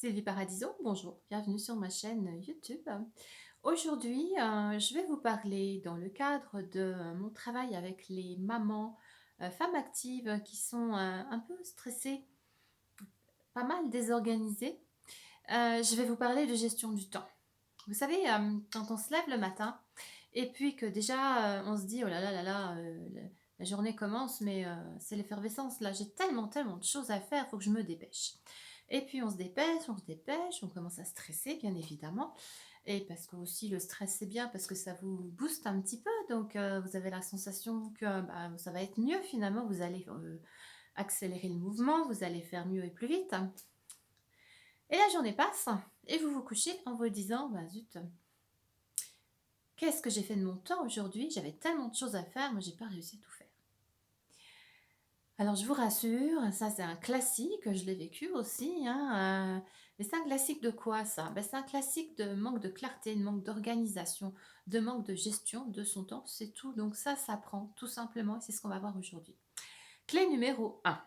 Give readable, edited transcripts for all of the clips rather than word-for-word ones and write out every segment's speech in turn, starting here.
Sylvie Paradiso, bonjour, bienvenue sur ma chaîne YouTube. Aujourd'hui, je vais vous parler dans le cadre de mon travail avec les mamans, femmes actives qui sont un peu stressées, pas mal désorganisées. Je vais vous parler de gestion du temps. Vous savez, quand on se lève le matin et puis que déjà on se dit: «Oh là là là là, la journée commence mais c'est l'effervescence là, j'ai tellement de choses à faire, il faut que je me dépêche». Et puis on se dépêche, on commence à stresser bien évidemment et parce que aussi le stress c'est bien parce que ça vous booste un petit peu donc vous avez la sensation que, bah, ça va être mieux finalement, vous allez, accélérer le mouvement, vous allez faire mieux et plus vite. Et la journée passe et vous vous couchez en vous disant: «Bah, zut, qu'est-ce que j'ai fait de mon temps aujourd'hui? J'avais tellement de choses à faire, mais j'ai pas réussi à tout faire». Alors je vous rassure, ça c'est un classique, je l'ai vécu aussi, hein, mais c'est un classique de quoi ça? Ben c'est un classique de manque de clarté, de manque d'organisation, de manque de gestion de son temps, c'est tout. Donc ça s'apprend tout simplement et c'est ce qu'on va voir aujourd'hui. Clé numéro un,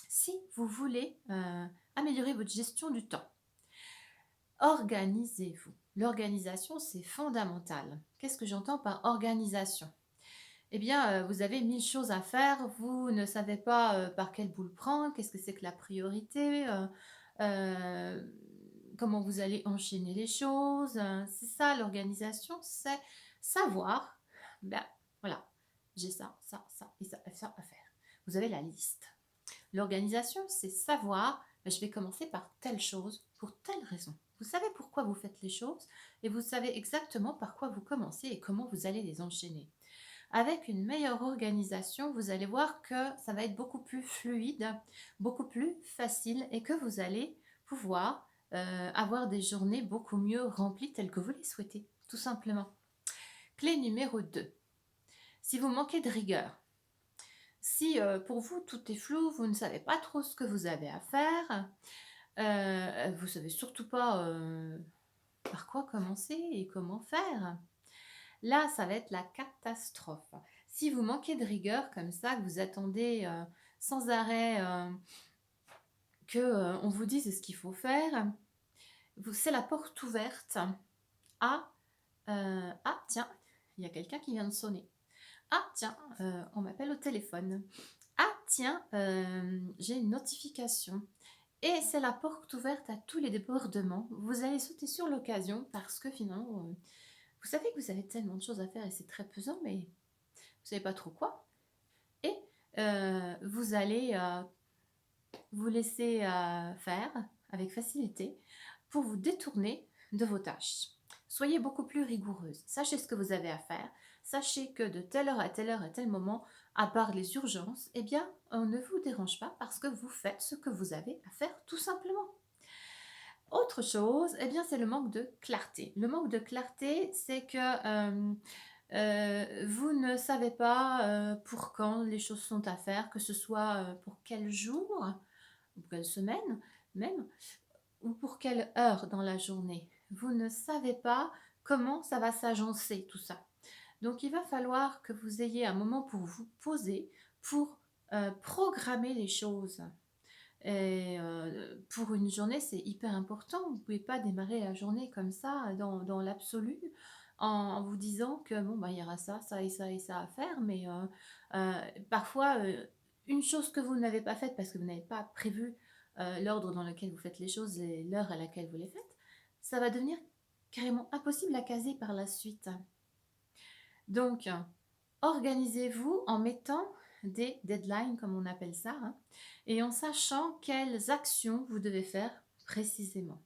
si vous voulez, améliorer votre gestion du temps, organisez-vous. L'organisation, c'est fondamental. Qu'est-ce que j'entends par organisation? Eh bien, vous avez 1000 choses à faire, vous ne savez pas, par quel bout le prendre, qu'est-ce que c'est que la priorité, comment vous allez enchaîner les choses, c'est ça l'organisation, c'est savoir, ben, voilà, j'ai ça et ça à faire. Vous avez la liste. L'organisation, c'est savoir, bah, je vais commencer par telle chose, pour telle raison. Vous savez pourquoi vous faites les choses et vous savez exactement par quoi vous commencez et comment vous allez les enchaîner. Avec une meilleure organisation, vous allez voir que ça va être beaucoup plus fluide, beaucoup plus facile et que vous allez pouvoir avoir des journées beaucoup mieux remplies telles que vous les souhaitez, tout simplement. Clé numéro 2. Si vous manquez de rigueur, si pour vous tout est flou, vous ne savez pas trop ce que vous avez à faire, vous savez surtout pas par quoi commencer et comment faire, là ça va être la catastrophe. Si vous manquez de rigueur comme ça, que vous attendez sans arrêt que on vous dise ce qu'il faut faire, c'est la porte ouverte à ah tiens, il y a quelqu'un qui vient de sonner. Ah tiens, on m'appelle au téléphone. Ah tiens, j'ai une notification. Et c'est la porte ouverte à tous les débordements. Vous allez sauter sur l'occasion parce que finalement, vous savez que vous avez tellement de choses à faire et c'est très pesant, mais vous ne savez pas trop quoi. Et vous allez vous laisser faire avec facilité pour vous détourner de vos tâches. Soyez beaucoup plus rigoureuse. Sachez ce que vous avez à faire. Sachez que de telle heure à telle heure à tel moment, à part les urgences, eh bien, on ne vous dérange pas parce que vous faites ce que vous avez à faire tout simplement. Autre chose, eh bien, c'est le manque de clarté. Le manque de clarté, c'est que vous ne savez pas pour quand les choses sont à faire, que ce soit pour quel jour, ou quelle semaine même, ou pour quelle heure dans la journée. Vous ne savez pas comment ça va s'agencer tout ça. Donc il va falloir que vous ayez un moment pour vous poser, pour programmer les choses. Et pour une journée, c'est hyper important. Vous ne pouvez pas démarrer la journée comme ça, dans l'absolu, en vous disant que bon, bah, il y aura ça, ça et ça et ça à faire. Mais parfois, une chose que vous n'avez pas faite parce que vous n'avez pas prévu l'ordre dans lequel vous faites les choses et l'heure à laquelle vous les faites, ça va devenir carrément impossible à caser par la suite. Donc, organisez-vous en mettant des deadlines, comme on appelle ça, hein, et en sachant quelles actions vous devez faire précisément.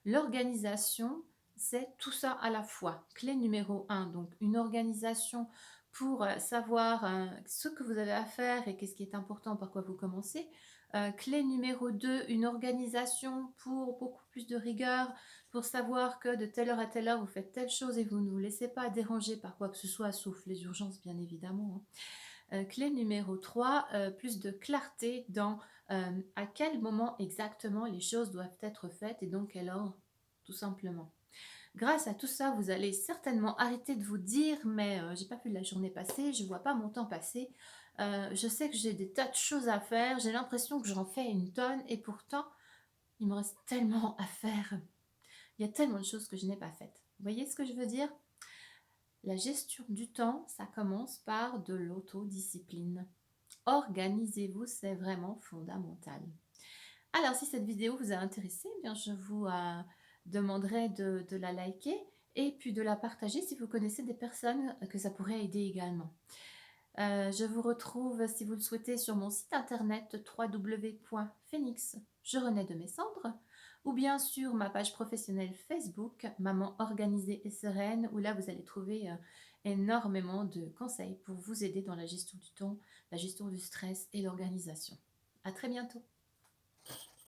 L'organisation, c'est tout ça à la fois. Clé numéro un, donc une organisation pour savoir ce que vous avez à faire et qu'est-ce qui est important, par quoi vous commencez. Clé numéro 2, une organisation pour beaucoup plus de rigueur, pour savoir que de telle heure à telle heure, vous faites telle chose et vous ne vous laissez pas déranger par quoi que ce soit, sauf les urgences, bien évidemment, hein. Clé numéro 3, plus de clarté dans à quel moment exactement les choses doivent être faites et dans quel ordre, tout simplement. Grâce à tout ça, vous allez certainement arrêter de vous dire: «Mais j'ai pas vu la journée passer, je vois pas mon temps passer, je sais que j'ai des tas de choses à faire, j'ai l'impression que j'en fais une tonne et pourtant Il me reste tellement à faire. Il y a tellement de choses que je n'ai pas faites. Vous voyez ce que je veux dire? La gestion du temps, ça commence par de l'autodiscipline. Organisez-vous, c'est vraiment fondamental. Alors, si cette vidéo vous a intéressé, eh bien, je vous demanderai de la liker et puis de la partager si vous connaissez des personnes que ça pourrait aider également. Je vous retrouve, si vous le souhaitez, sur mon site internet www.phoenix, je renais de mes cendres, ou bien sur ma page professionnelle Facebook, Maman organisée et sereine, où là vous allez trouver énormément de conseils pour vous aider dans la gestion du temps, la gestion du stress et l'organisation. À très bientôt.